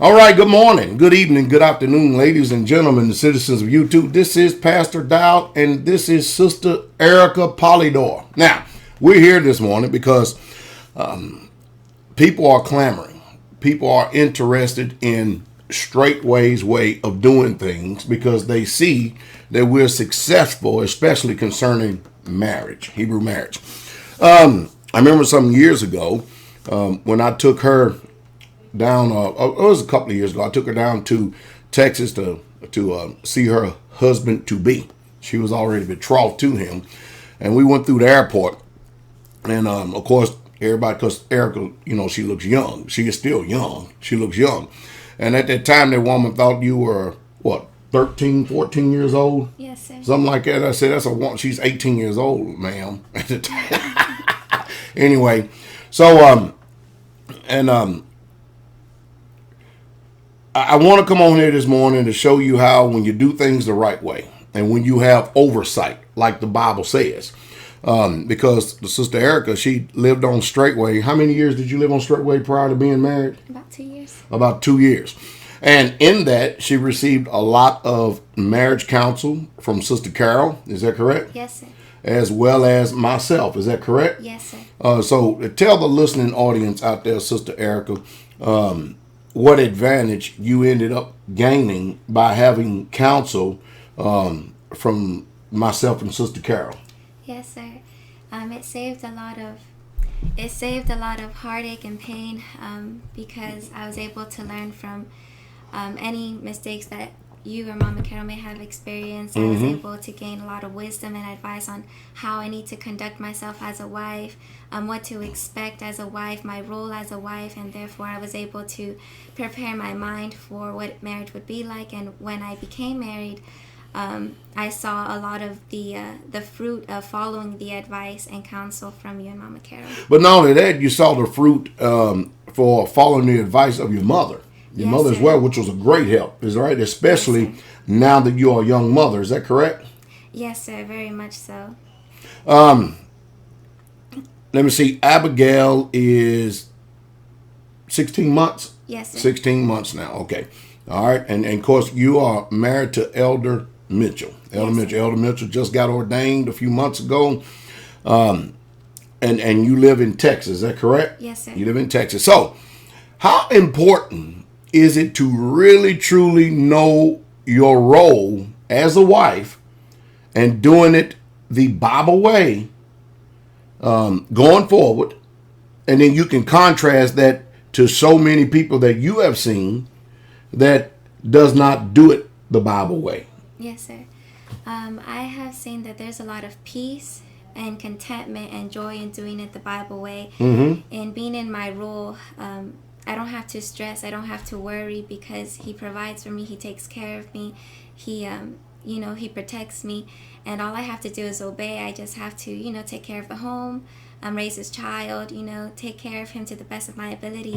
All right, good morning, good evening, good afternoon, ladies and gentlemen, the citizens of YouTube. This is Pastor Dowell, and this is Sister Erica Polydor. Now, we're here this morning because people are clamoring. People are interested in Straitway's way of doing things because they see that we're successful, especially concerning marriage, Hebrew marriage. I remember some years ago when I took her down, it was a couple of years ago, I took her down to Texas to see her husband to be. She was already betrothed to him. And we went through the airport. And of course, everybody, because Erica, she looks young. She is still young. She looks young. And at that time, that woman thought you were, 13, 14 years old? Yes, sir. Something like that. I said, that's a woman. She's 18 years old, ma'am. At the time. Anyway, so, I want to come on here this morning to show you how when you do things the right way and when you have oversight, like the Bible says. Because the Sister Erica, she lived on Straitway. How many years did you live on Straitway prior to being married? About 2 years. About 2 years. And in that, she received a lot of marriage counsel from Sister Carol. Is that correct? Yes, sir. As well as myself. Is that correct? Yes, sir. So tell the listening audience out there, Sister Erica, what advantage you ended up gaining by having counsel from myself and Sister Carol. Yes, sir. It saved a lot of heartache and pain because I was able to learn from any mistakes that you or Mama Carol may have experienced. I was able to gain a lot of wisdom and advice on how I need to conduct myself as a wife, what to expect as a wife, my role as a wife, and therefore I was able to prepare my mind for what marriage would be like. And when I became married, I saw a lot of the fruit of following the advice and counsel from you and Mama Carol. But not only that, you saw the fruit for following the advice of your mother. Your mother as well, which was a great help, is right? Especially now that you're a young mother. Is that correct? Yes, sir. Very much so. Let me see. Abigail is 16 months? Yes, sir. 16 months now. Okay. All right. And of course, you are married to Elder Mitchell. Elder Mitchell just got ordained a few months ago. And you live in Texas. Is that correct? Yes, sir. You live in Texas. So how important is it to really truly know your role as a wife and doing it the Bible way going forward? And then you can contrast that to so many people that you have seen that does not do it the Bible way. Yes, sir. I have seen that there's a lot of peace and contentment and joy in doing it the Bible way. And being in my role, I don't have to stress. I don't have to worry because He provides for me. He takes care of me. He, He protects me. And all I have to do is obey. I just have to, take care of the home, raise His child, take care of him to the best of my ability.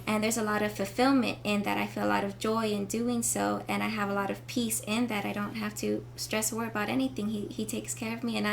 And there's a lot of fulfillment in that. I feel a lot of joy in doing so. And I have a lot of peace in that. I don't have to stress or worry about anything. He takes care of me, and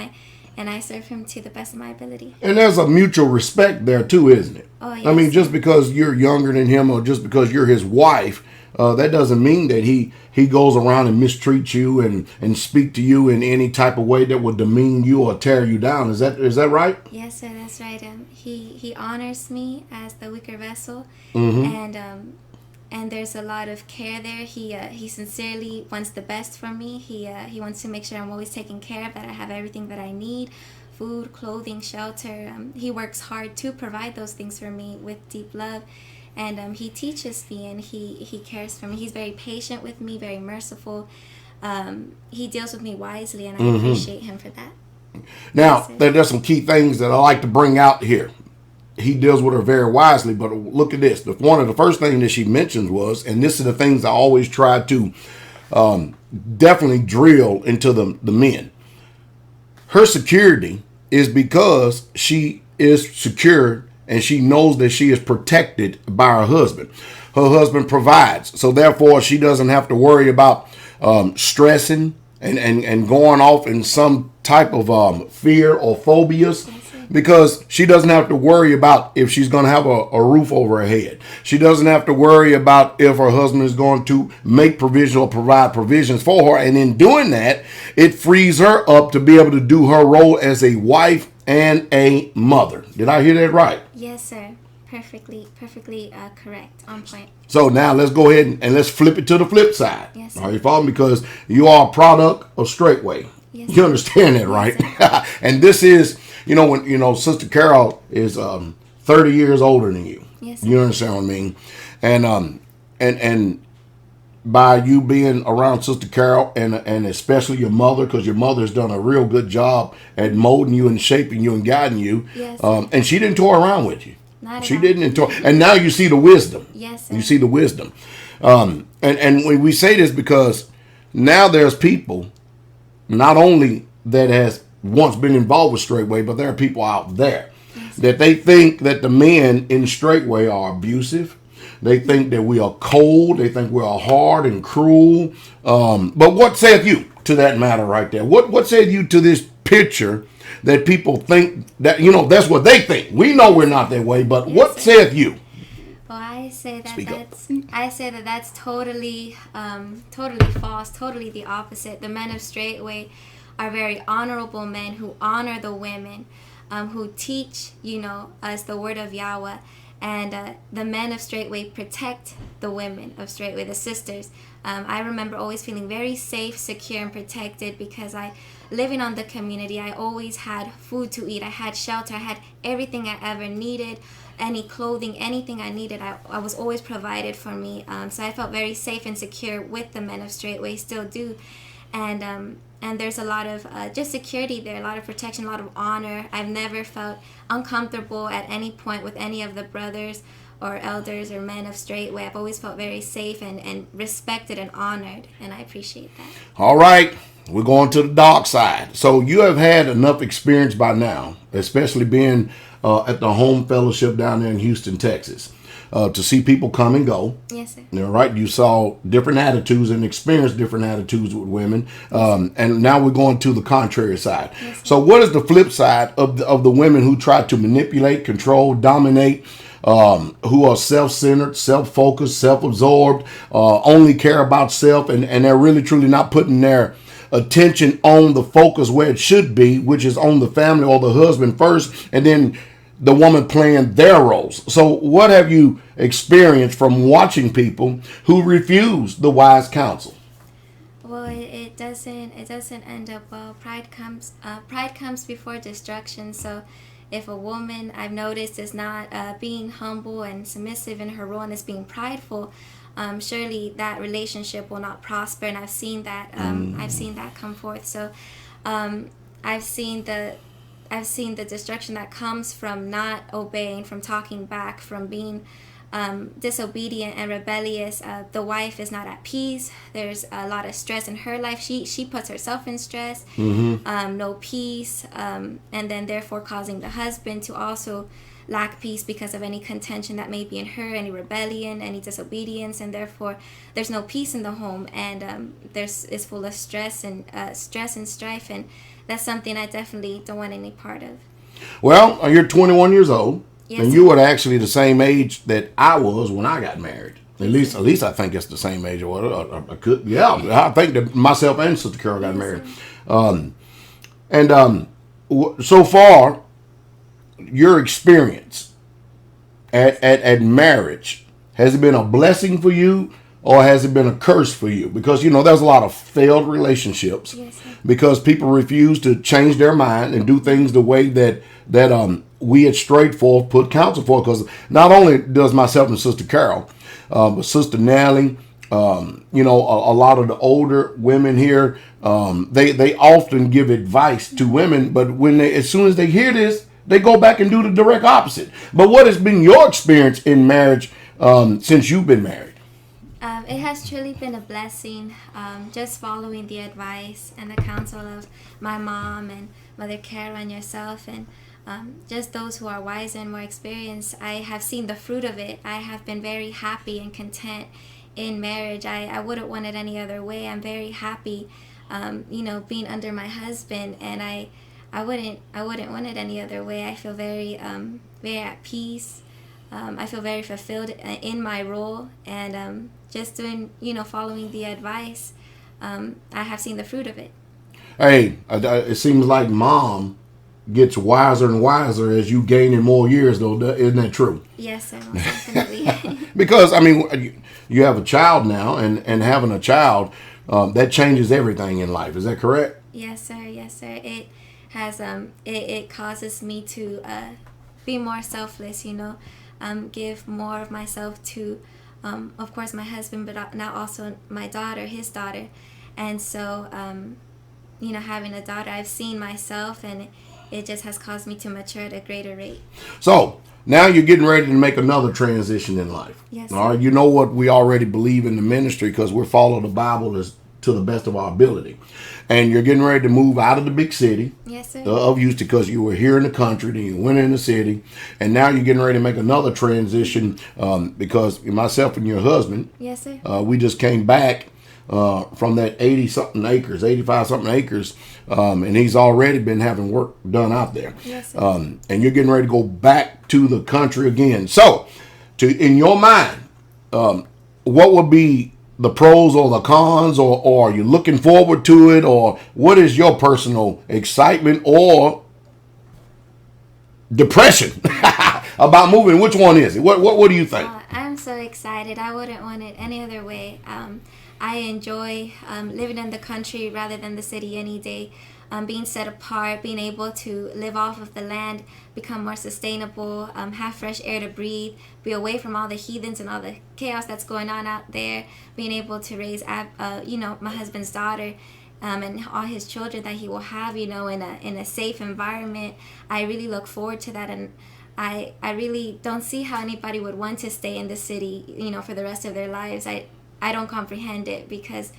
I serve Him to the best of my ability. And there's a mutual respect there too, isn't it? Oh, yes. I mean, just because you're younger than him or just because you're his wife, that doesn't mean that he goes around and mistreats you and speak to you in any type of way that would demean you or tear you down. Is that right? Yes, sir, that's right. He honors me as the weaker vessel, and there's a lot of care there. He sincerely wants the best for me. He wants to make sure I'm always taken care of, that I have everything that I need. Food, clothing, shelter. He works hard to provide those things for me with deep love. And he teaches me, and he cares for me. He's very patient with me, very merciful. He deals with me wisely, and I appreciate him for that. Now, there's some key things that I like to bring out here. He deals with her very wisely, but look at this. One of the first things that she mentions was, and this is the things I always try to definitely drill into the men. Her security is because she is secure and she knows that she is protected by her husband. Her husband provides. So therefore, she doesn't have to worry about stressing and going off in some type of fear or phobias. because she doesn't have to worry about if she's going to have a roof over her head. She doesn't have to worry about if her husband is going to make provision or provide provisions for her. And in doing that, it frees her up to be able to do her role as a wife and a mother. Did I hear that right? Yes, sir. Perfectly correct. On point. So now let's go ahead and let's flip it to the flip side. Yes, sir. Are you following? Because you are a product of Straitway. Yes, you understand that, right? Yes, and this is, when Sister Carol is 30 years older than you. Yes, you understand what I mean? And by you being around Sister Carol and especially your mother, because your mother's done a real good job at molding you and shaping you and guiding you. Yes. And she didn't toy around with you. She didn't. And now you see the wisdom. Yes, sir. You see the wisdom. And we say this because now there's people, not only that has once been involved with Straitway, but there are people out there that they think that the men in Straitway are abusive. They think that we are cold. They think we are hard and cruel. But what saith you to that matter right there? What saith you to this picture that people think that, that's what they think. We know we're not that way, but Yes, what saith you? Well, I say Speak up. that's totally false, totally the opposite. The men of Straitway are very honorable men who honor the women, who teach, us the word of Yahweh. And the men of Straitway protect the women of Straitway, the sisters. I remember always feeling very safe, secure, and protected because living on the community, I always had food to eat. I had shelter. I had everything I ever needed. Any clothing, anything I needed, I was always provided for me. So I felt very safe and secure with the men of Straitway, still do. And there's a lot of just security there, a lot of protection, a lot of honor. I've never felt uncomfortable at any point with any of the brothers or elders or men of Straitway. I've always felt very safe and respected and honored, and I appreciate that. All right, we're going to the dark side. So you have had enough experience by now, especially being at the home fellowship down there in Houston, Texas, to see people come and go. Yes, sir. All right, you saw different attitudes and experienced different attitudes with women, and now we're going to the contrary side. Yes, so what is the flip side of the women who try to manipulate, control, dominate, who are self-centered, self-focused, self-absorbed, only care about self, and they're really truly not putting their attention on the focus where it should be, which is on the family or the husband first, and then the woman playing their roles. So what have you experienced from watching people who refuse the wise counsel? Well, it doesn't end up well. Pride comes before destruction. So if a woman, I've noticed, is not being humble and submissive in her role and is being prideful, surely that relationship will not prosper. And I've seen that. I've seen that come forth. So I've seen the destruction that comes from not obeying, from talking back, from being disobedient and rebellious. The wife is not at peace. There's a lot of stress in her life. She puts herself in stress, no peace, and then therefore causing the husband to also lack peace because of any contention that may be in her, any rebellion, any disobedience, and therefore there's no peace in the home, and it's full of stress and strife, and that's something I definitely don't want any part of. Well, you're 21 years old, yes, and you were actually the same age that I was when I got married. At least I think it's the same age. I think that myself and Sister Carol got married. So far, your experience at marriage, has it been a blessing for you or has it been a curse for you? Because, there's a lot of failed relationships, yes, because people refuse to change their mind and do things the way that we at Straitway put counsel for. Because not only does myself and Sister Carol, but Sister Nellie, a lot of the older women here, they often give advice to women, but as soon as they hear this, they go back and do the direct opposite. But what has been your experience in marriage since you've been married? It has truly been a blessing, just following the advice and the counsel of my mom and Mother Carol and yourself, and just those who are wiser and more experienced. I have seen the fruit of it. I have been very happy and content in marriage. I wouldn't want it any other way. I'm very happy, being under my husband, and I wouldn't want it any other way. I feel very very at peace. I feel very fulfilled in my role, and just doing, following the advice. I have seen the fruit of it. Hey, it seems like mom gets wiser and wiser as you gain in more years, though. Isn't that true? Yes, sir, most definitely. Because, I mean, you have a child now, and having a child, that changes everything in life. Is that correct? Yes, sir. Yes, sir. It has it causes me to be more selfless. Give more of myself to, of course, my husband, but now also my daughter, his daughter, and so having a daughter, I've seen myself, and it just has caused me to mature at a greater rate. So now you're getting ready to make another transition in life. Yes. All right. You know what we already believe in the ministry because we're following the Bible to the best of our ability. And you're getting ready to move out of the big city. Yes, sir. Of Houston, because you were here in the country, then you went in the city, and now you're getting ready to make another transition because myself and your husband, yes, sir, we just came back from that 85-something acres, and he's already been having work done out there. Yes, sir. And you're getting ready to go back to the country again. So, in your mind, what would be the pros or the cons, or are you looking forward to it, or what is your personal excitement or depression about moving? Which one is it? What do you think? I'm so excited. I wouldn't want it any other way. I enjoy living in the country rather than the city any day. Being set apart, being able to live off of the land, become more sustainable, have fresh air to breathe, be away from all the heathens and all the chaos that's going on out there, being able to raise, my husband's daughter, and all his children that he will have, in a safe environment. I really look forward to that, and I really don't see how anybody would want to stay in the city, for the rest of their lives. I don't comprehend it because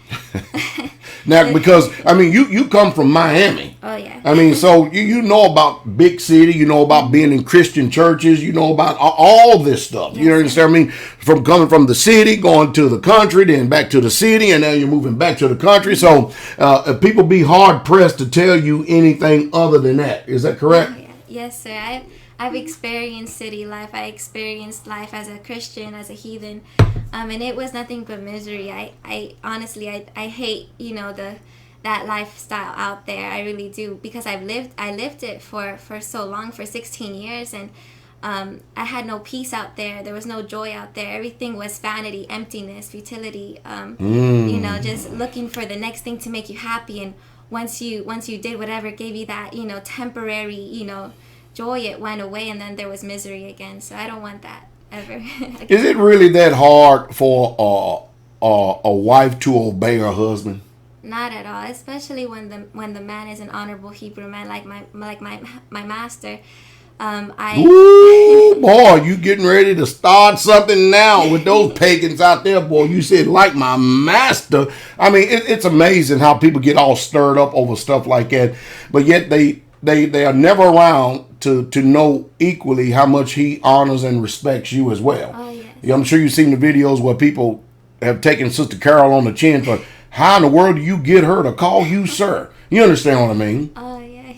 now, because I mean you come from Miami. Oh yeah. I mean, so you know about big city, you know about being in Christian churches, you know about all this stuff. Yes, you understand? I mean, from coming from the city, going to the country, then back to the city, and now you're moving back to the country. So people be hard pressed to tell you anything other than that. Is that correct? Oh, yeah. Yes, sir. I've experienced city life. I experienced life as a Christian, as a heathen, and it was nothing but misery. I honestly hate that lifestyle out there. I really do, because I lived it for so long, for 16 years, and I had no peace out there. There was no joy out there. Everything was vanity, emptiness, futility. Just looking for the next thing to make you happy, and once you did whatever gave you that temporary joy, it went away, and then there was misery again. So I don't want that ever. Is it really that hard for a wife to obey her husband? Not at all, especially when the man is an honorable Hebrew man like my master. Ooh, boy, you getting ready to start something now with those pagans out there, boy. You said like my master. I mean, it's amazing how people get all stirred up over stuff like that, but yet they are never around to know equally how much he honors and respects you as well. Oh, yes. Yeah, I'm sure you've seen the videos where people have taken Sister Carol on the chin for how in the world do you get her to call you sir? You understand what I mean? Oh yeah.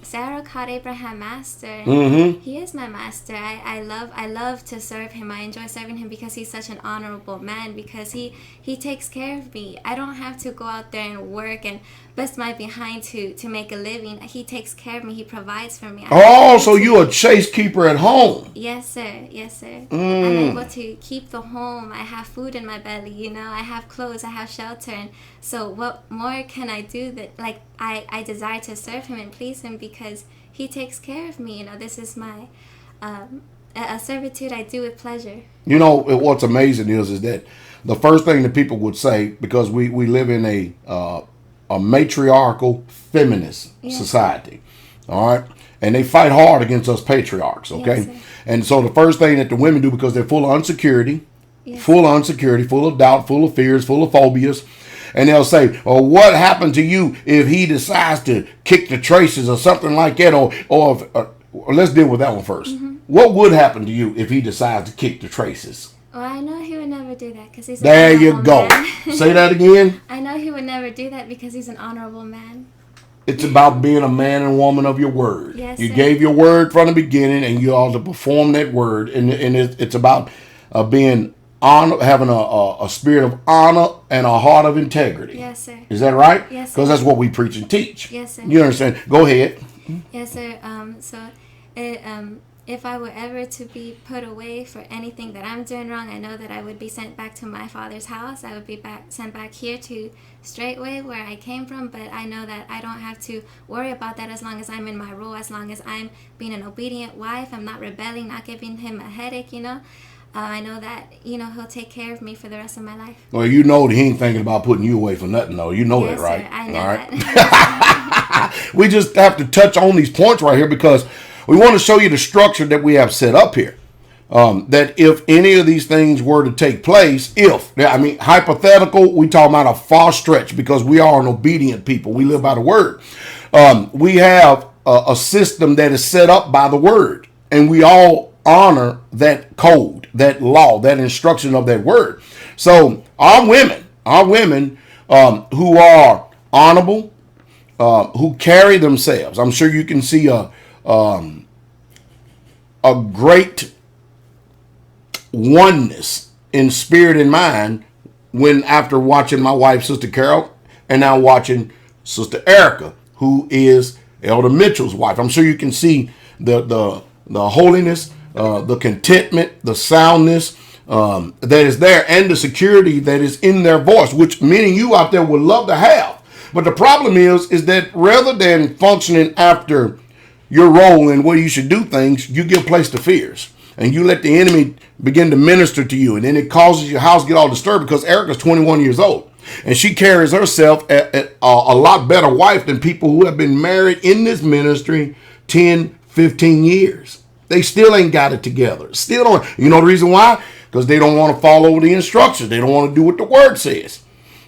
Sarah called Abraham master. Mm-hmm. He is my master. I love to serve him. I enjoy serving him because he's such an honorable man, because he takes care of me. I don't have to go out there and work and bust my behind to make a living. He takes care of me. He provides for me. Oh, so you're a chase keeper at home. Yes, sir. Yes, sir. I'm able to keep the home. I have food in my belly, I have clothes, I have shelter. And so what more can I do that, I desire to serve him and please him because he takes care of me. This is my a servitude I do with pleasure. What's amazing is that the first thing that people would say, because we live in a matriarchal feminist society, all right? And they fight hard against us patriarchs, okay? Yes, and so the first thing that the women do, because they're full of insecurity, full of doubt, full of fears, full of phobias, and they'll say, "Oh, what happened to you if he decides to kick the traces or something like that?" Or let's deal with that one first. Mm-hmm. What would happen to you if he decides to kick the traces? Well, I know he would never do that because he's an there you honorable go. Man. Say that again. I know he would never do that because he's an honorable man. It's about being a man and woman of your word. Yes, You sir. gave your word from the beginning, and you ought to perform that word. And it's about being honor, having a spirit of honor and a heart of integrity. Yes, sir. Is that right? Yes, sir. Because that's what we preach and teach. Yes, sir. You understand? Go ahead. Yes, sir. If I were ever to be put away for anything that I'm doing wrong, I know that I would be sent back to my father's house. I would be sent back here to Straitway, where I came from. But I know that I don't have to worry about that as long as I'm in my role, as long as I'm being an obedient wife. I'm not rebelling, not giving him a headache, I know that, he'll take care of me for the rest of my life. Well, you know that he ain't thinking about putting you away for nothing, though. You know Yes, that, right? sir. I know All right. that. We just have to touch on these points right here because we want to show you the structure that we have set up here. That if any of these things were to take place, hypothetical, we talk about a far stretch because we are an obedient people. We live by the word. We have a system that is set up by the word, and we all honor that code, that law, that instruction of that word. So our women who are honorable, who carry themselves. I'm sure you can see a great oneness in spirit and mind when after watching my wife, Sister Carol, and now watching Sister Erica, who is Elder Mitchell's wife. I'm sure you can see the holiness, the contentment, the soundness that is there, and the security that is in their voice, which many of you out there would love to have. But the problem is that rather than functioning after your role and where you should do things, you give place to fears. And you let the enemy begin to minister to you. And then it causes your house to get all disturbed because Erica's 21 years old. And she carries herself a lot better wife than people who have been married in this ministry 10, 15 years. They still ain't got it together. Still don't. You know the reason why? Because they don't want to follow the instructions. They don't want to do what the word says.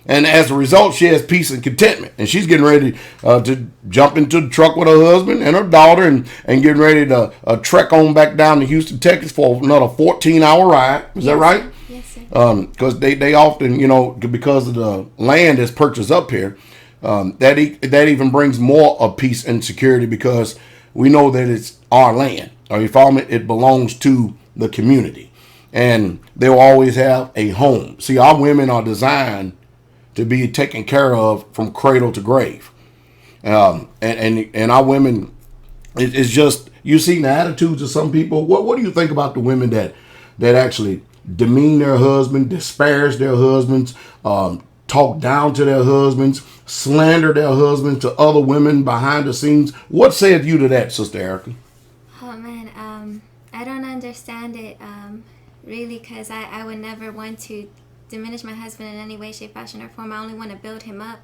And as a result, she has peace and contentment. And she's getting ready to jump into the truck with her husband and her daughter and getting ready to trek on back down to Houston, Texas for another 14-hour ride. Is that right? Yes, sir. Because they often, because of the land that's purchased up here, that even brings more of peace and security because we know that it's our land. Or you follow me? It belongs to the community. And they'll always have a home. See, our women are designed to be taken care of from cradle to grave. And our women, it's just, you see the attitudes of some people. What do you think about the women that actually demean their husband, disparage their husbands, talk down to their husbands, slander their husbands to other women behind the scenes? What saith you to that, Sister Erica? Oh, man, I don't understand it, really, because I would never want to diminish my husband in any way, shape, fashion, or form. I only want to build him up.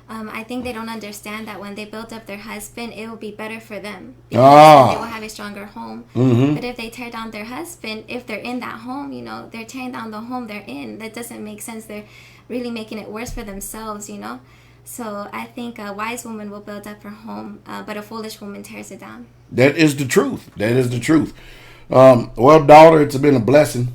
I think they don't understand that when they build up their husband, it will be better for them because they will have a stronger home. Mm-hmm. But if they tear down their husband, if they're in that home, they're tearing down the home they're in. That doesn't make sense. They're really making it worse for themselves, So I think a wise woman will build up her home, but a foolish woman tears it down. That is the truth. That is the truth. Well, daughter, it's been a blessing.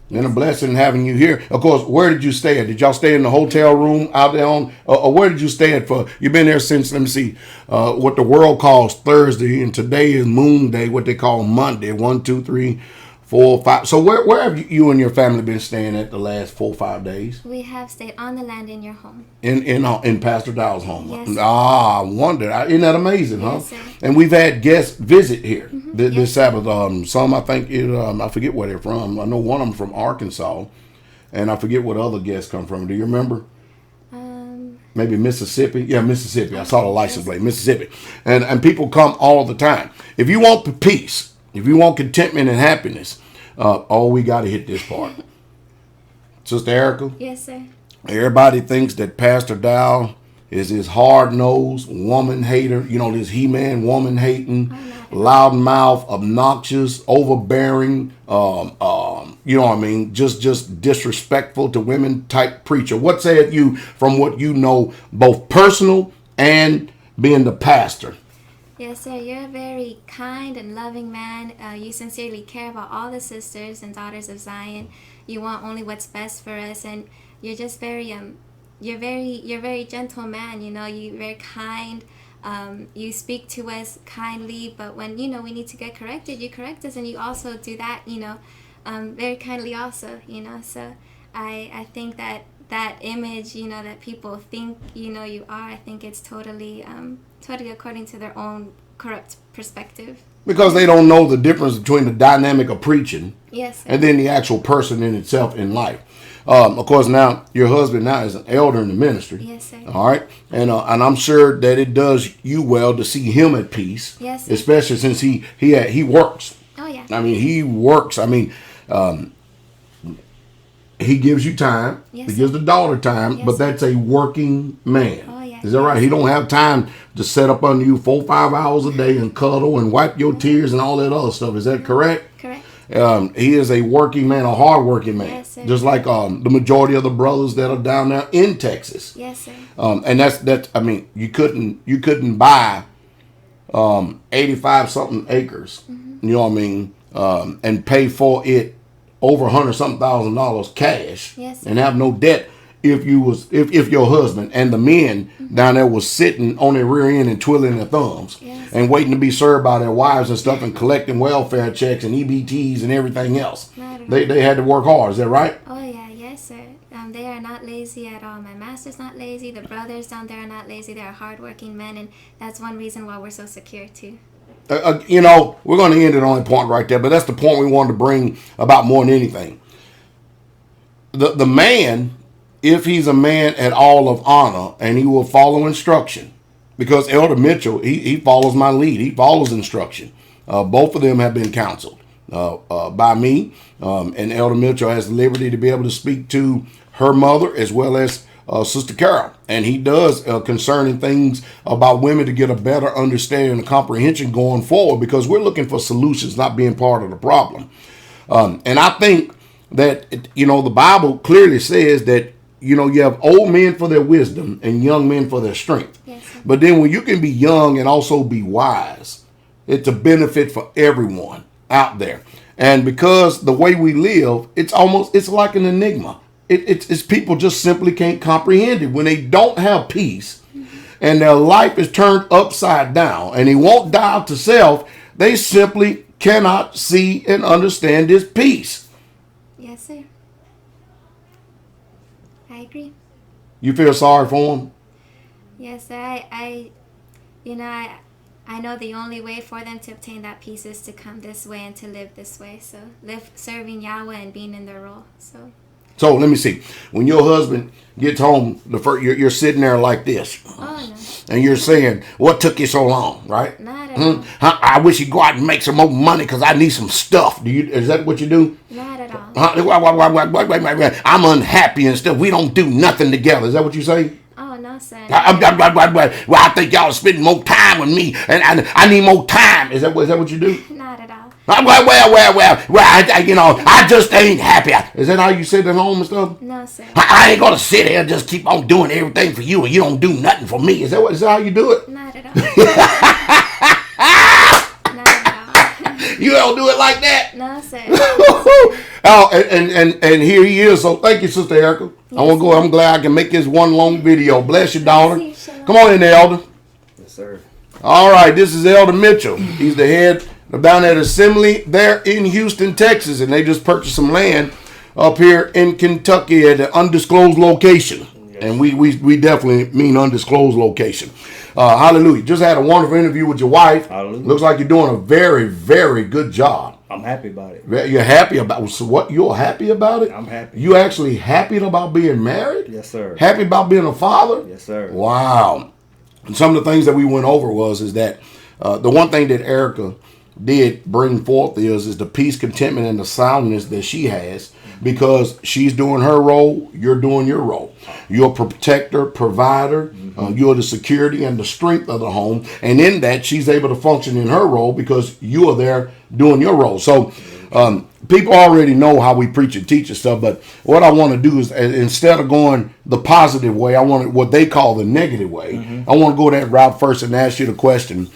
Been a blessing having you here. Of course, where did you stay at? Did y'all stay in the hotel room out there or where did you stay at for? You've been there since, let me see, what the world calls Thursday, and today is Moon Day, what they call Monday. 1, 2, 3, 4, 5. So where have you and your family been staying at the last 4 or 5 days? We have stayed on the land in your home. In Pastor Dowell's home. Yes. I wonder. Isn't that amazing, huh? Yes, sir. And we've had guests visit here this Yes. Sabbath. Some I think I forget where they're from. I know one of them from Arkansas, and I forget what other guests come from. Do you remember? Maybe Mississippi. Yeah, Mississippi. I saw the license plate, Mississippi. And people come all the time. If you want the peace, if you want contentment and happiness, we got to hit this part. Sister Erica? Yes, sir. Everybody thinks that Pastor Dowell is this hard-nosed woman hater. This he-man woman hating, loudmouth, obnoxious, overbearing, just disrespectful to women type preacher. What saith you from what you know, both personal and being the pastor? Yes, sir. You're a very kind and loving man. You sincerely care about all the sisters and daughters of Zion. You want only what's best for us, and you're just very you're very gentle man. You're very kind. You speak to us kindly, but when you know we need to get corrected, you correct us, and you also do that, very kindly also, So I think that image, that people think, you are, I think it's totally according to their own corrupt perspective. Because they don't know the difference between the dynamic of preaching, yes, sir, and then the actual person in itself in life. Of course, now your husband now is an elder in the ministry. Yes, sir. All right, and I'm sure that it does you well to see him at peace. Yes, sir. Especially since he works. Oh yeah. I mean, he works. I mean, he gives you time. Yes, he gives the daughter time, yes, but that's a working man. Oh yeah. Is that right? He don't have time to set up under you 4-5 hours a day and cuddle and wipe your tears and all that other stuff. Is that correct? Correct. He is a working man, a hardworking man. Yes, sir. Just like the majority of the brothers that are down there in Texas. Yes, sir. And that's. I mean, you couldn't buy 85 something acres. Mm-hmm. You know what I mean? And pay for it over $100,000 cash. Yes, sir. And have no debt. If your husband and the men mm-hmm. down there was sitting on their rear end and twiddling their thumbs, yes, and waiting to be served by their wives and stuff and collecting welfare checks and EBTs and everything else, they had to work hard. Is that right? Oh yeah, yes sir. They are not lazy at all. My master's not lazy. The brothers down there are not lazy. They are hardworking men, and that's one reason why we're so secure too. We're going to end it on that point right there, but that's the point we wanted to bring about more than anything. The man, if he's a man at all of honor, and he will follow instruction, because Elder Mitchell, he follows my lead. He follows instruction. Both of them have been counseled by me, and Elder Mitchell has the liberty to be able to speak to her mother as well as Sister Carol. And he does concerning things about women to get a better understanding and comprehension going forward, because we're looking for solutions, not being part of the problem. And I think that, the Bible clearly says that, you have old men for their wisdom and young men for their strength. Yes, sir. But then when you can be young and also be wise, it's a benefit for everyone out there. And because the way we live, it's like an enigma. It's people just simply can't comprehend it. When they don't have peace and their life is turned upside down and they won't die out to self, they simply cannot see and understand this peace. Yes, sir. I agree. You feel sorry for them? Yes, sir. I know the only way for them to obtain that peace is to come this way and to live this way. So live serving Yahweh and being in their role. So let me see. When your husband gets home, you're sitting there like this. Oh, no. And you're saying, what took you so long, right? Not at all. I wish you'd go out and make some more money because I need some stuff. Is that what you do? Not at all. Wait. I'm unhappy and stuff. We don't do nothing together. Is that what you say? Oh, no, sir. Well, I think y'all are spending more time with me, and I need more time. Is that what you do? Not at all. I just ain't happy. Is that how you sit at home and stuff? No, sir. I ain't gonna sit here and just keep on doing everything for you, and you don't do nothing for me. Is that how you do it? Not at all. Not at all. You don't do it like that? No, sir. And here he is. So thank you, Sister Erica. Yes, I'm glad I can make this one long video. Bless you, daughter. Come on in there, Elder. Yes, sir. All right, this is Elder Mitchell. He's the head down at Assembly there in Houston, Texas, and they just purchased some land up here in Kentucky at an undisclosed location. Yes. And we definitely mean undisclosed location. Hallelujah. Just had a wonderful interview with your wife. Hallelujah. Looks like you're doing a very, very good job. I'm happy about it. You're happy about it? So what? You're happy about it? I'm happy. You actually happy about being married? Yes, sir. Happy about being a father? Yes, sir. Wow. And some of the things that we went over is that the one thing that Erica did bring forth is the peace, contentment, and the soundness that she has, because she's doing her role, you're doing your role. You're a protector, provider, you're the security and the strength of the home, and in that she's able to function in her role because you are there doing your role. So people already know how we preach and teach and stuff, but what I want to do is, instead of going the positive way, I want what they call the negative way. I want to go that route first and ask you the question.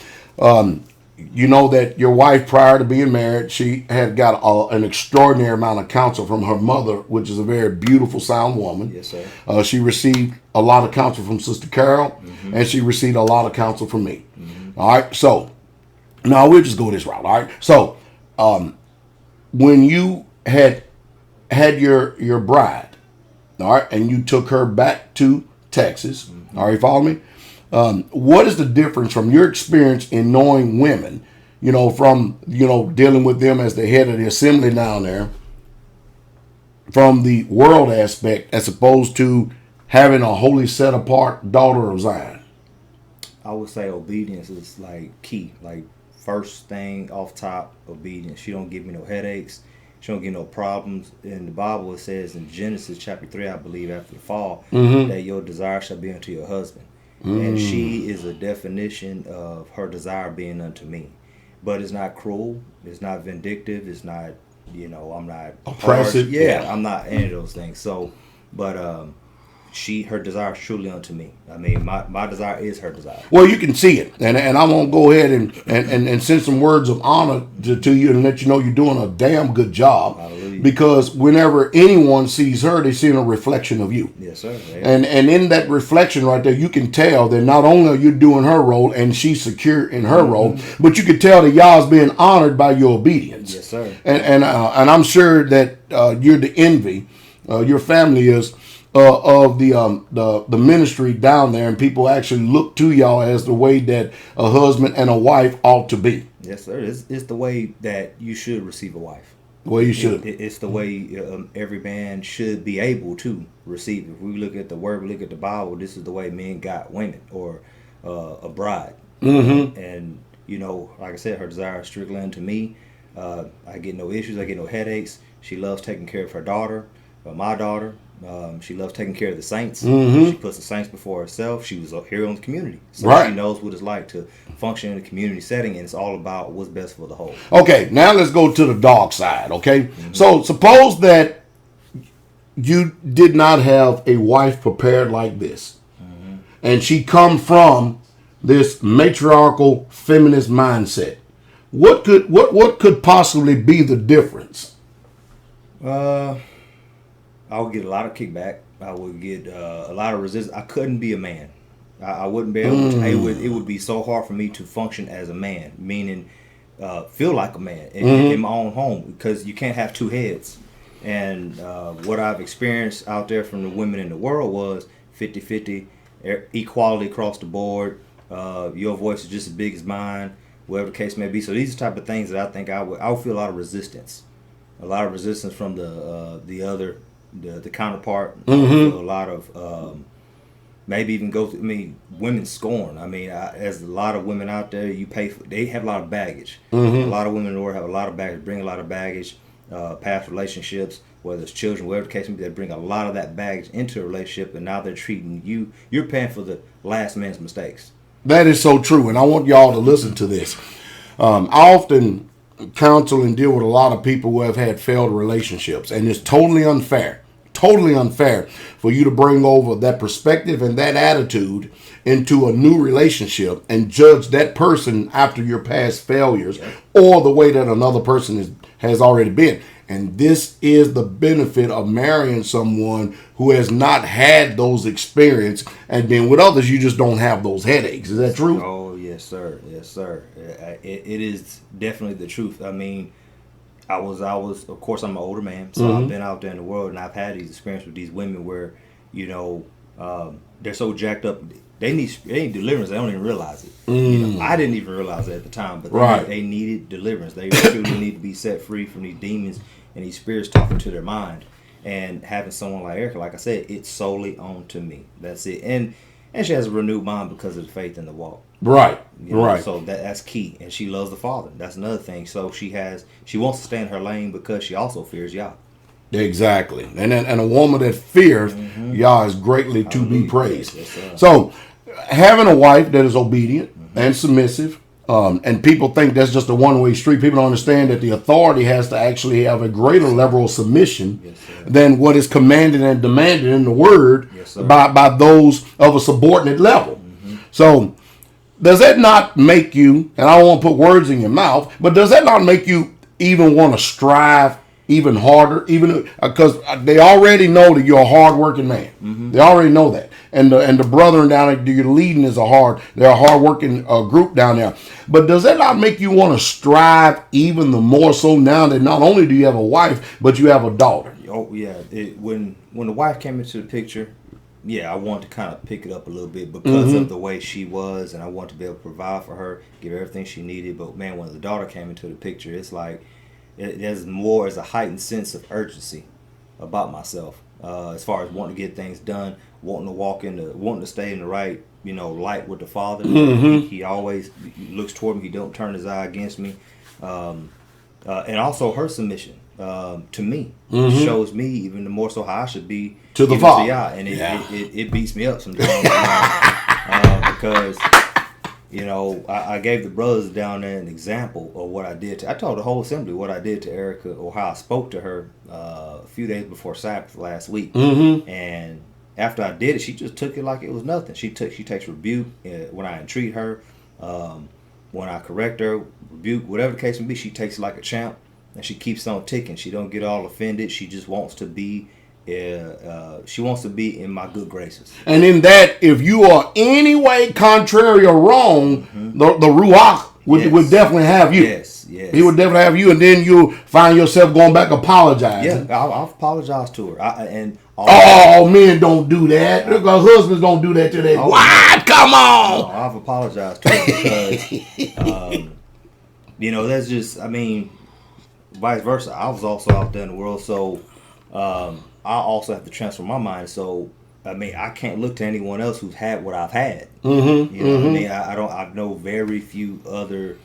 you know that your wife, prior to being married, she had got an extraordinary amount of counsel from her mother, which is a very beautiful, sound woman. Yes, sir. She received a lot of counsel from Sister Carol, and she received a lot of counsel from me. All right, so now we'll just go this route. All right, so when you had your bride, all right, and you took her back to Texas, all right, follow me? What is the difference from your experience in knowing women, from, dealing with them as the head of the assembly down there, from the world aspect, as opposed to having a holy set apart daughter of Zion? I would say obedience is like key. Like first thing off top, obedience. She don't give me no headaches. She don't get no problems. In the Bible, it says in Genesis chapter 3, I believe, after the fall, that your desire shall be unto your husband. And she is a definition of her desire being unto me. But it's not cruel. It's not vindictive. It's not, I'm not oppressive. Harsh. Yeah, I'm not any of those things. So, but her desire is truly unto me. I mean, my desire is her desire. Well, you can see it, and I'm gonna go ahead and send some words of honor to you and let you know you're doing a damn good job. Hallelujah. Because whenever anyone sees her, they see a reflection of you. Yes, sir. And in that reflection right there, you can tell that not only are you doing her role and she's secure in her role, but you can tell that y'all's being honored by your obedience. Yes, sir. And I'm sure that you're the envy. Your family is. Of the ministry down there, and people actually look to y'all as the way that a husband and a wife ought to be. Yes, sir. It's the way that you should receive a wife. Well, you should. It's the way every man should be able to receive. If we look at the word, we look at the Bible, this is the way men got women or a bride. And like I said, her desire is strictly unto me. I get no issues. I get no headaches. She loves taking care of her daughter, my daughter. She loves taking care of the saints. She puts the saints before herself. She was here on the community. So she knows what it's like to function in a community setting, and it's all about what's best for the whole. Okay, now let's go to the dark side, okay? So suppose that you did not have a wife prepared like this, and she come from this matriarchal feminist mindset. What could possibly be the difference? I would get a lot of kickback. I would get a lot of resistance. I couldn't be a man. I wouldn't be able to. It would be so hard for me to function as a man, meaning feel like a man in my own home, because you can't have two heads. And what I've experienced out there from the women in the world was 50-50, equality across the board. Your voice is just as big as mine, whatever the case may be. So these are the type of things that I think I would feel a lot of resistance. A lot of resistance from the other. The counterpart, a lot of maybe even women scorn. I mean, as a lot of women out there, they have a lot of baggage. A lot of women in the world have a lot of baggage, bring a lot of baggage, past relationships, whether it's children, whatever the case may be, they bring a lot of that baggage into a relationship, and now they're treating you're paying for the last man's mistakes. That is so true, and I want y'all to listen to this. I often counsel and deal with a lot of people who have had failed relationships, and it's totally unfair for you to bring over that perspective and that attitude into a new relationship and judge that person after your past failures or the way that another person has already been. And this is the benefit of marrying someone who has not had those experiences, and then with others you just don't have those headaches. Is that true? Oh, yes, sir. Yes, sir. It is definitely the truth. I mean, I was of course, I'm an older man, so I've been out there in the world, and I've had these experiences with these women where, they're so jacked up. They need deliverance. They don't even realize it. I didn't even realize it at the time, but they needed deliverance. They truly need to be set free from these demons and these spirits talking to their mind. And having someone like Erica, like I said, it's solely on to me. That's it. And she has a renewed mind because of the faith in the walk. Right. So that's key. And she loves the Father. That's another thing. So she wants to stay in her lane because she also fears Yah. Exactly. And a woman that fears Yah is greatly to be praised. Yes, so having a wife that is obedient and submissive, and people think that's just a one-way street. People don't understand that the authority has to actually have a greater level of submission than what is commanded and demanded in the word by those of a subordinate level. So does that not make you, and I don't want to put words in your mouth, but does that not make you even want to strive even harder, even because they already know that you're a hardworking man. Mm-hmm. They already know that, and the brethren down there you're leading is they're a hardworking group down there. But does that not make you want to strive even the more so now that not only do you have a wife, but you have a daughter? Oh yeah, when the wife came into the picture, yeah, I wanted to kind of pick it up a little bit because mm-hmm. of the way she was, and I wanted to be able to provide for her, give her everything she needed. But man, when the daughter came into the picture, it's like there's a heightened sense of urgency about myself as far as wanting to get things done, wanting to stay in the right light with the Father. Mm-hmm. He always looks toward me. He don't turn his eye against me, and also her submission to me mm-hmm. shows me even more so how I should be to the Father. And it beats me up sometimes because I gave the brothers down there an example of what I did. I told the whole assembly what I did to Erica, or how I spoke to her a few days before Sabbath last week. Mm-hmm. And after I did it, she just took it like it was nothing. She takes rebuke when I entreat her, when I correct her, rebuke, whatever the case may be. She takes it like a champ, and she keeps on ticking. She don't get all offended. She just wants to be. She wants to be in my good graces. And in that, if you are any way contrary or wrong, mm-hmm. the Ruach would definitely have you. Yes. He would definitely have you, and then you'll find yourself going back apologizing. Yeah, I've apologized to her. Men don't do that. Husbands don't do that to their wife. Come on. No, I've apologized to her because, that's just, vice versa. I was also out there in the world, so I also have to transfer my mind. So I can't look to anyone else who's had what I've had. Mm-hmm. You know mm-hmm. what I know very few other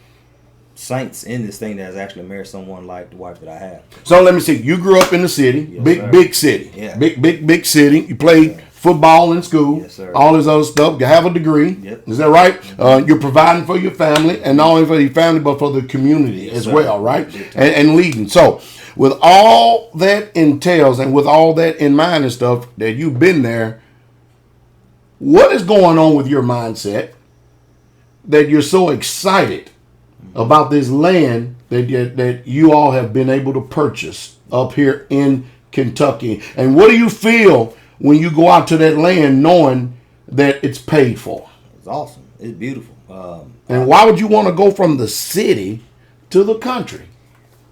saints in this thing that has actually married someone like the wife that I have. So let me see. You grew up in the city, yes, big city, yeah, big city. You played football in school, yes, sir. All this other stuff. You have a degree. Yep. Is that right? Mm-hmm. You're providing for your family, and not only for your family, but for the community yes, as sir. well, right? And leading. So with all that entails, and with all that in mind and stuff that you've been there, what is going on with your mindset that you're so excited about this land that you all have been able to purchase up here in Kentucky? And what do you feel when you go out to that land knowing that it's paid for? It's awesome. It's beautiful. And why would you want to go from the city to the country?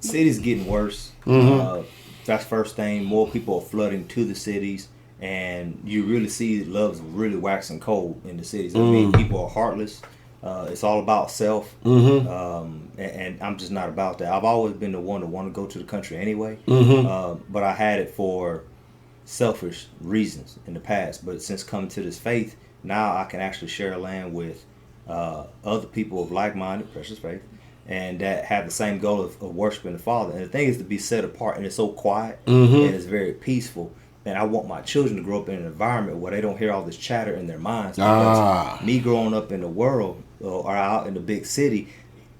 City's getting worse. Mm-hmm. That's first thing. More people are flooding to the cities, and you really see love's really waxing cold in the cities. Mm-hmm. People are heartless. It's all about self, mm-hmm. And I'm just not about that. I've always been the one to want to go to the country anyway, mm-hmm. But I had it for selfish reasons in the past. But since coming to this faith, now I can actually share land with other people of like-minded, precious faith, and that have the same goal of worshiping the Father. And the thing is to be set apart, and it's so quiet, mm-hmm. and it's very peaceful. And I want my children to grow up in an environment where they don't hear all this chatter in their minds. Because me growing up in the world or out in the big city,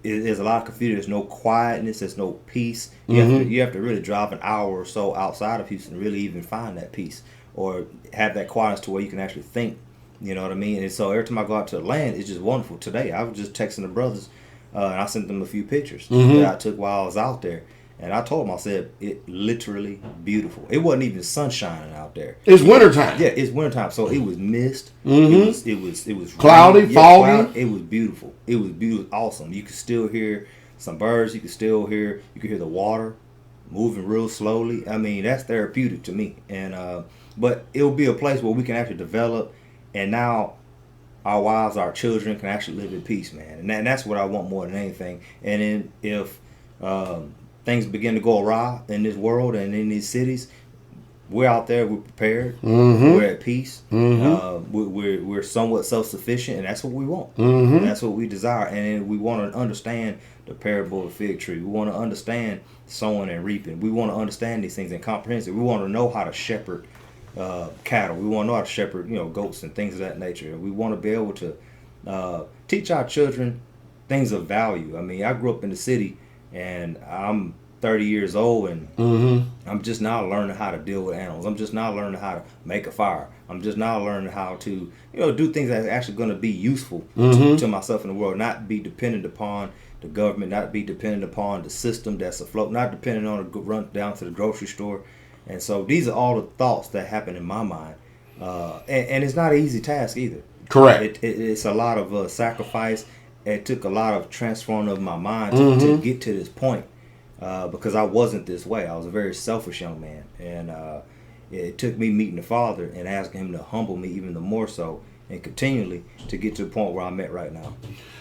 there's a lot of confusion. There's no quietness. There's no peace. You have to really drive an hour or so outside of Houston to really even find that peace or have that quietness to where you can actually think. You know what I mean? And so every time I go out to the land, it's just wonderful. Today, I was just texting the brothers, and I sent them a few pictures mm-hmm. that I took while I was out there. And I told them, I said, it literally beautiful. It wasn't even sunshine out there. It's wintertime. Yeah, it's wintertime. So it was mist. Mm-hmm. It was cloudy, rainy. foggy. It was beautiful. It was awesome. You could still hear some birds. You could hear the water moving real slowly. That's therapeutic to me. And but it will be a place where we can actually develop. And now our wives, our children can actually live in peace, man. And that's what I want more than anything. And then if things begin to go awry in this world and in these cities, we're out there, we're prepared, mm-hmm. we're at peace, mm-hmm. We're somewhat self-sufficient, and that's what we want. Mm-hmm. That's what we desire. And we want to understand the parable of the fig tree. We want to understand sowing and reaping. We want to understand these things and comprehend it. We want to know how to shepherd cattle. We want to know how to shepherd, goats and things of that nature. We want to be able to teach our children things of value. I grew up in the city, and I'm 30 years old, and mm-hmm. I'm just now learning how to deal with animals. I'm just now learning how to make a fire. I'm just now learning how to, do things that's actually going to be useful Mm-hmm. to myself in the world, not be dependent upon the government, not be dependent upon the system that's afloat, not dependent on a run down to the grocery store. And so these are all the thoughts that happen in my mind. And it's not an easy task either. Correct. It's a lot of sacrifice. It took a lot of transforming of my mind to get to this point, because I wasn't this way. I was a very selfish young man, and it took me meeting the Father and asking Him to humble me even the more so, and continually to get to the point where I'm at right now.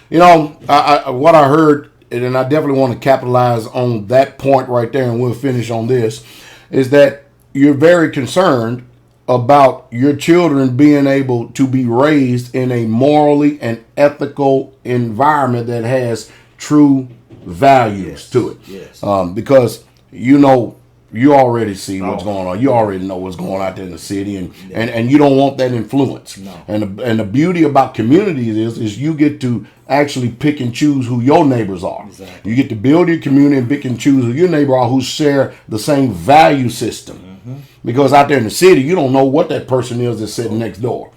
What I heard, and I definitely want to capitalize on that point right there, and we'll finish on this, is that you're very concerned about your children being able to be raised in a morally and ethical environment that has true values to it. Yes. Because you already see what's going on. You already know what's going on out there in the city, and you don't want that influence. No. And the beauty about communities is you get to actually pick and choose who your neighbors are. Exactly. You get to build your community and pick and choose who your neighbor are, who share the same value system. Mm-hmm. Because out there in the city, you don't know what that person is that's sitting next door.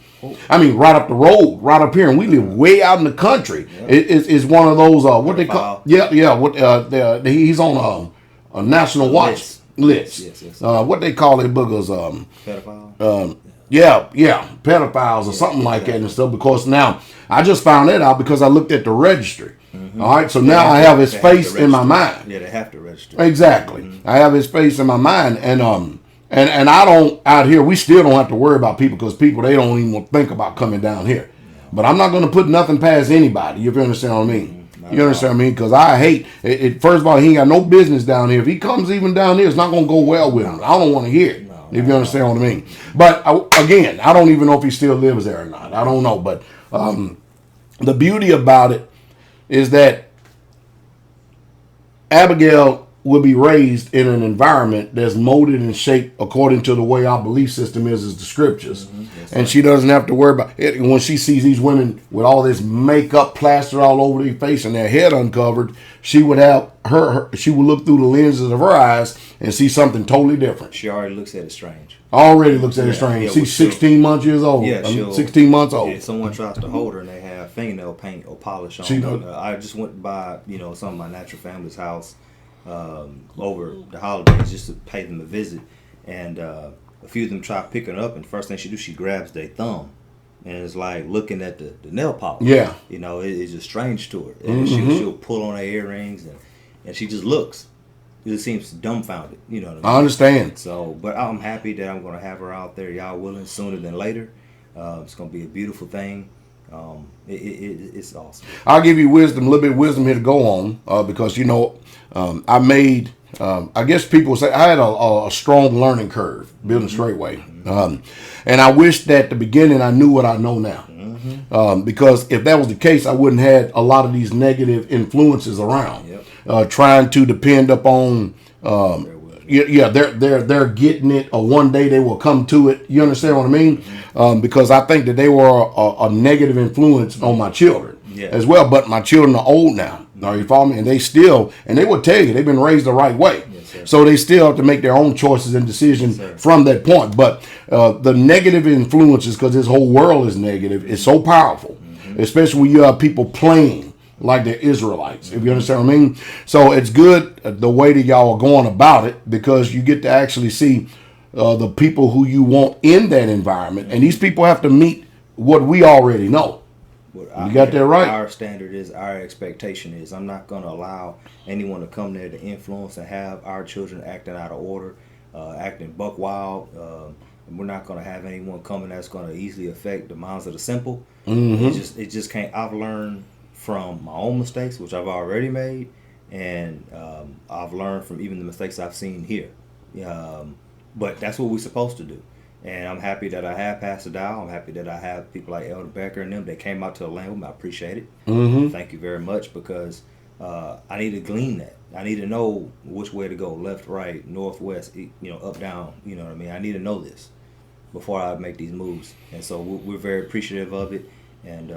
I mean, right up the road, right up here, and we live way out in the country. Yeah. It's one of those what they call he's on a national watch list. Yes. What they call it, boogers? Pedophile. Pedophiles or something like that and stuff. Because now I just found that out because I looked at the registry. Mm-hmm. All right, so now I have his face in my mind. Yeah, they have to register. Exactly. Mm-hmm. I have his face in my mind, and I don't out here. We still don't have to worry about people because people they don't even think about coming down here. No. But I'm not going to put nothing past anybody. If you understand what I mean. Mm-hmm. You understand what I mean? Because I hate it. First of all, he ain't got no business down here. If he comes even down here, it's not going to go well with him. I don't want to hear it. No, if you understand what I mean. But again, I don't even know if he still lives there or not. I don't know. But the beauty about it is that Abigail will be raised in an environment that's molded and shaped according to the way our belief system is the scriptures. Mm-hmm. Yes, and she doesn't have to worry about it. When she sees these women with all this makeup plastered all over their face and their head uncovered, she would have she would look through the lenses of her eyes and see something totally different. She already looks at it strange. Already looks at it strange. Yeah, she's 16 months old. Yeah, 16 months old. Yeah, someone tries to hold her and they have fingernail paint or polish on. I just went by, some of my natural family's house over the holidays just to pay them a visit, and a few of them try picking her up, and the first thing she do, she grabs their thumb, and it's like looking at the nail polish. Yeah, it's just strange to her, and she'll pull on her earrings, and she just looks. It just seems dumbfounded. You know what I mean? I understand. So, but I'm happy that I'm going to have her out there, y'all willing, sooner than later. It's going to be a beautiful thing. It's awesome. I'll give you wisdom, a little bit of wisdom here to go on, because I made. I guess people say I had a strong learning curve building Straitway, and I wish that at the beginning I knew what I know now. Mm-hmm. Because if that was the case, I wouldn't have had a lot of these negative influences around. Yep. Trying to depend upon. They're getting it, or one day they will come to it. You understand what I mean? Mm-hmm. Because I think that they were a negative influence on my children as well. But my children are old now. Are you follow me? And they will tell you they've been raised the right way. Yes, so they still have to make their own choices and decisions from that point. But the negative influences, because this whole world is negative, is so powerful, especially when you have people playing like the Israelites, if you understand what I mean. So it's good the way that y'all are going about it, because you get to actually see the people who you want in that environment. And these people have to meet what we already know. You got that right. Our standard is, our expectation is, I'm not going to allow anyone to come there to influence and have our children acting out of order, acting buck wild. We're not going to have anyone coming that's going to easily affect the minds of the simple. Mm-hmm. It just can't. I've learned from my own mistakes, which I've already made, and I've learned from even the mistakes I've seen here. But that's what we're supposed to do. And I'm happy that I have Pastor Dow. I'm happy that I have people like Elder Becker and them. They came out to the land with me. I appreciate it. Mm-hmm. Thank you very much, because I need to glean that. I need to know which way to go, left, right, north, west, up, down. You know what I mean? I need to know this before I make these moves. And so we're very appreciative of it. And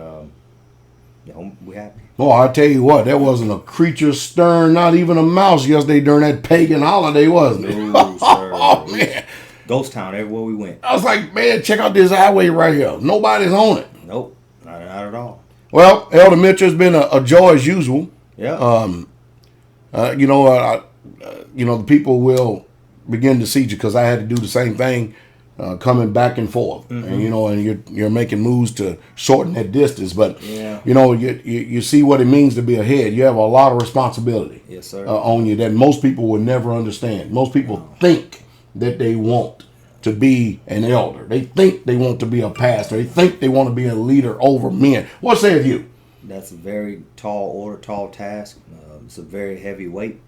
we're happy. Oh, I tell you what, there wasn't a creature stirring, not even a mouse yesterday during that pagan holiday, wasn't it? No, sir. Oh, man. Ghost town everywhere we went. I was like, man, check out this highway right here. Nobody's on it. Nope, not at all. Well, Elder Mitchell, it's been a joy as usual. Yeah. The people will begin to see you because I had to do the same thing, coming back and forth, Mm-hmm. and you're making moves to shorten that distance. But Yeah. you see what it means to be ahead. You have a lot of responsibility, Yes, sir. on you that most people will never understand. Most people think that they want to be an elder. They think they want to be a pastor. They think they want to be a leader over men. What saith you? That's a very tall order, tall task. It's a very heavy weight,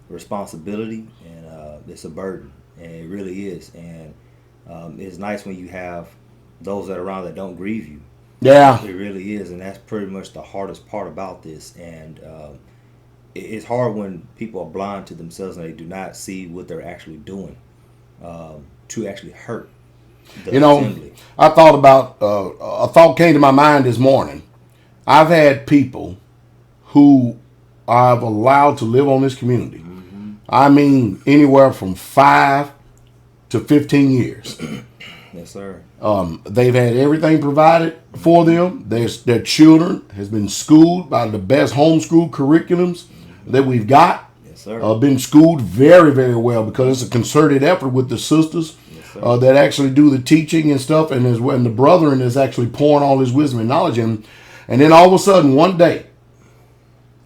responsibility, and it's a burden, and it really is. And it's nice when you have those that are around that don't grieve you. Yeah. It really is, and that's pretty much the hardest part about this. And it's hard when people are blind to themselves and they do not see what they're actually doing to actually hurt the assembly. I thought about a thought came to my mind this morning. I've had people who I've allowed to live on this community. Mm-hmm. I mean, anywhere from 5 to 15 years. Yes, sir. They've had everything provided for them. Their children has been schooled by the best homeschool curriculums that we've got. Yes, sir. Been schooled very, very well because it's a concerted effort with the sisters that actually do the teaching and stuff, and the brethren is actually pouring all his wisdom and knowledge in. And then all of a sudden, one day,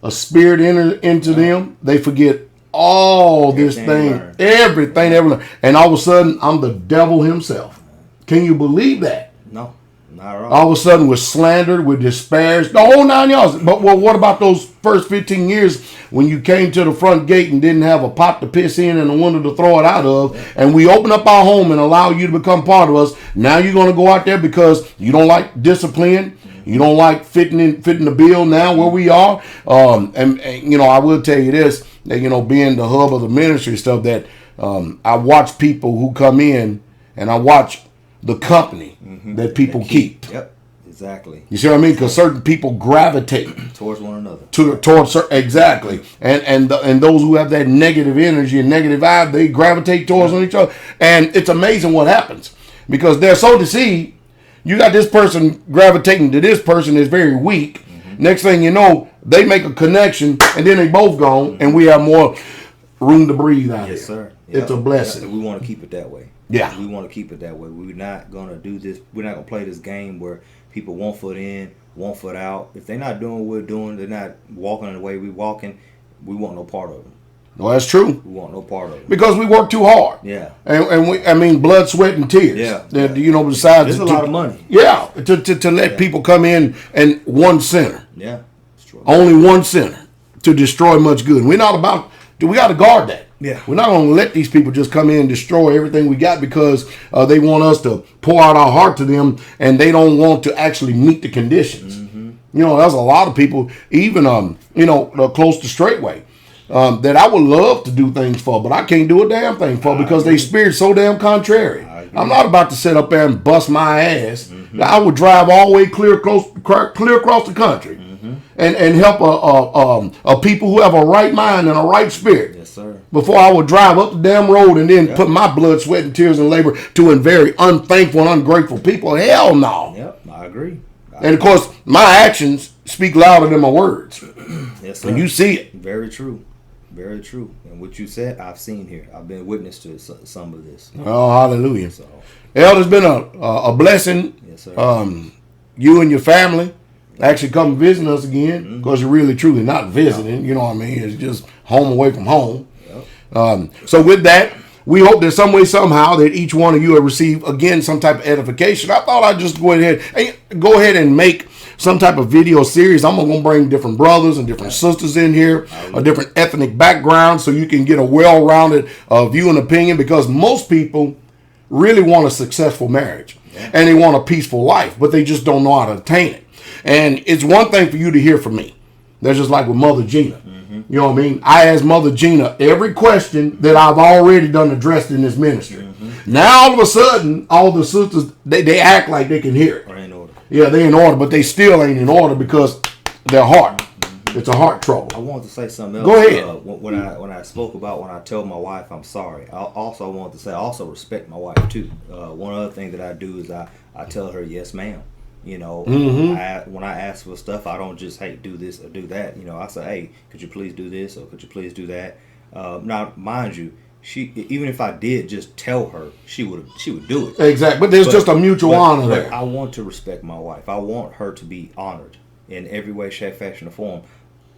a spirit enters into them. They forget all this thing, everything they ever learned. And all of a sudden, I'm the devil himself. Can you believe that? No, not at all. All of a sudden, we're slandered, we're disparaged, the whole 9 yards. But what about those first 15 years when you came to the front gate and didn't have a pot to piss in and a window to throw it out of, and we open up our home and allow you to become part of us? Now you're going to go out there because you don't like discipline. You don't like fitting the bill now where we are. And I will tell you this, that, being the hub of the ministry stuff, that I watch people who come in, and I watch the company that people keep. Yep, exactly. You see what I mean? Because certain people gravitate Towards one another. Exactly. And those who have that negative energy and negative vibe, they gravitate towards on each other. And it's amazing what happens because they're so deceived. You got this person gravitating to this person that's very weak. Next thing you know, they make a connection, and then they both gone, and we have more room to breathe out here. Yes, sir. It's a blessing. We want to keep it that way. Yeah. We want to keep it that way. We're not going to do this. We're not going to play this game where people 1 foot in, 1 foot out. If they're not doing what we're doing, they're not walking the way we're walking, we want no part of them. Well, that's true. We want no part of them. Because we work too hard. Yeah. And blood, sweat, and tears. Yeah. Besides. There's a lot of money. Yeah. To let people come in and one sinner. Yeah. It's true. Only one sinner to destroy much good. We got to guard that. Yeah. We're not going to let these people just come in and destroy everything we got because they want us to pour out our heart to them, and they don't want to actually meet the conditions. There's a lot of people, even close to Straitway, that I would love to do things for, but I can't do a damn thing for because they spirit's so damn contrary. I'm not about to sit up there and bust my ass. I would drive all the way clear across the country and help a people who have a right mind and a right spirit. Yes, sir. Before I would drive up the damn road and then put my blood, sweat, and tears and labor to very unthankful and ungrateful people. Hell no. Yep, I agree. And of course, my actions speak louder than my words. Yes, sir. And you see it. Very true. Very true. And what you said, I've seen here. I've been witness to some of this. Oh, hallelujah. So, Elder, it's been a blessing. yes, sir. You and your family actually come visit us again because you're really, truly not visiting. You know what I mean? It's just home away from home. Yep. So with that, we hope that some way, somehow, that each one of you have received, again, some type of edification. I thought I'd just go ahead and make some type of video series. I'm going to bring different brothers and different sisters in here, a different ethnic background, so you can get a well-rounded view and opinion, because most people really want a successful marriage and they want a peaceful life, but they just don't know how to attain it. And it's one thing for you to hear from me. That's just like with Mother Gina. You know what I mean? I asked Mother Gina every question that I've already done addressed in this ministry. Now all of a sudden, all the sisters, they act like they can hear it. Or in order. Yeah, they're in order, but they still ain't in order because their heart It's a heart trouble. I wanted to say something else. Go ahead. When I spoke about when I tell my wife I'm sorry, I also wanted to say I also respect my wife too. One other thing that I do is I tell her yes, ma'am. You know, when I ask for stuff, I don't just, hey, do this or do that. You know, I say, hey, could you please do this or could you please do that? Now, mind you, she, even if I did just tell her, she would do it. Exactly, but there's just a mutual honor there. I want to respect my wife. I want her to be honored in every way, shape, fashion, or form.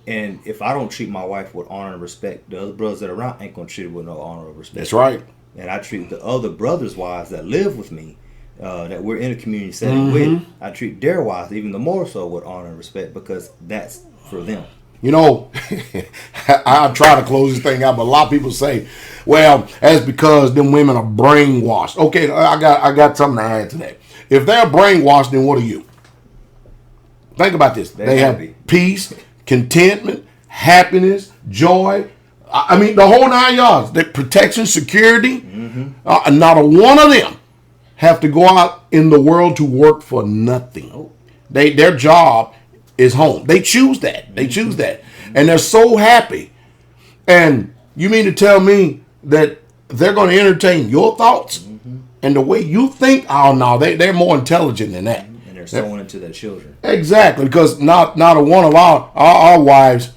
And if I don't treat my wife with honor and respect, the other brothers that are around ain't gonna treat her with no honor or respect. That's right. And I treat the other brothers' wives that live with me, that we're in a community setting with, I treat their wives even the more so with honor and respect because that's for them. You know, I try to close this thing out, but a lot of people say, well, that's because them women are brainwashed. Okay, I got something to add to that. If they're brainwashed, then what are you? Think about this. They have peace, contentment, happiness, joy. I mean, the whole 9 yards. The protection, security. Not a one of them have to go out in the world to work for nothing. Their job is home. They choose that. They choose that. And they're so happy. And you mean to tell me that they're going to entertain your thoughts and the way you think? Oh, no, they're more intelligent than that. And they're sowing into their children. Exactly, because not a one of our wives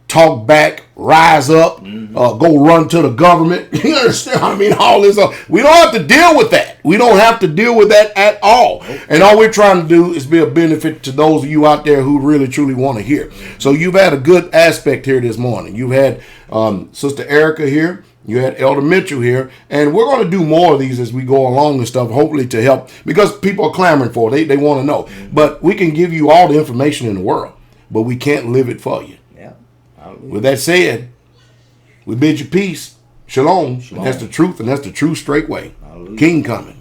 talk back, rise up, go run to the government. You understand? I mean, all this. We don't have to deal with that. We don't have to deal with that at all. Okay. And all we're trying to do is be a benefit to those of you out there who really, truly want to hear. So you've had a good aspect here this morning. You've had Sister Erica here. You had Elder Mitchell here. And we're going to do more of these as we go along and stuff, hopefully to help, because people are clamoring for it. They want to know. But we can give you all the information in the world, but we can't live it for you. With that said, we bid you peace. Shalom. And that's the truth, and that's the true Straitway. King coming.